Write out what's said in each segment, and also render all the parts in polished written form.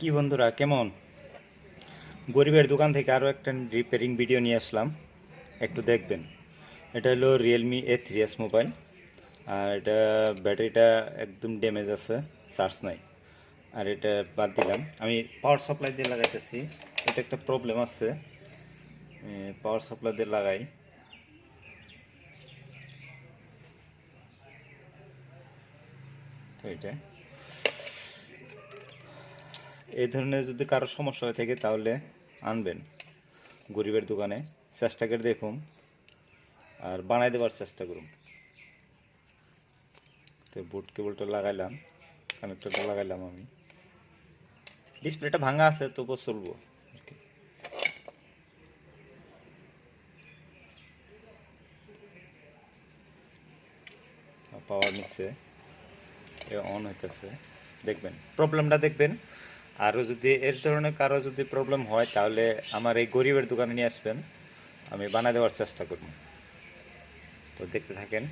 কি বন্ধুরা কেমন? গরিবের দোকান থেকে আরও একটা রিপেয়ারিং ভিডিও নিয়ে আসলাম, একটু দেখবেন। এটা হলো Realme A3s মোবাইল। আর এটা ব্যাটারিটা একদম ড্যামেজ আছে, চার্জ নাই। আর এটা বাদ দিলাম, আমি পাওয়ার সাপ্লাই দিয়ে লাগাইতেছি। এটা একটা প্রবলেম আছে, পাওয়ার সাপ্লাই দিয়ে লাগাই তো এটা এই ধরনের যদি কারো সমস্যা হয়ে থাকে তাহলে আনবেন গরিবের দোকানে, চেষ্টা করে দেখুন আর বানাই দেওয়ার চেষ্টা করুন। তো বুট কেবলটা লাগাইলাম, কানেক্টরটা লাগাইলাম আমি। ডিসপ্লেটা ভাঙা আছে তবুও চলবো আর কি। পাওয়ার নিচ্ছে, এ অন হইতেছে, দেখবেন প্রবলেমটা দেখবেন। আরও যদি এর ধরনের কারো যদি প্রবলেম হয় তাহলে আমার এই গরিবের দোকানে নিয়ে আসবেন, আমি বানায় দেওয়ার চেষ্টা করব। তো দেখতে থাকেন।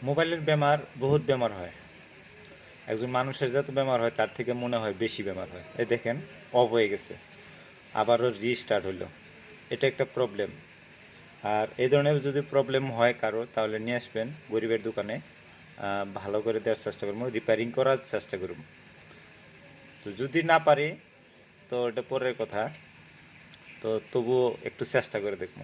মোবাইলের বেমার, বহুত বেমার হয়। একজন মানুষের যত বেমার হয় তার থেকে মনে হয় বেশি বেমার হয়। এই দেখেন, অফ হয়ে গেছে, আবারও রিস্টার্ট হলো। এটা একটা প্রবলেম। আর এই ধরনের যদি প্রবলেম হয় কারো তাহলে নিয়ে আসবেন গরিবের দোকানে, ভালো করে দেওয়ার চেষ্টা করবো, রিপেয়ারিং করার চেষ্টা করব। তো যদি না পারি তো এটা পরের কথা, তো তবুও একটু চেষ্টা করে দেখবো।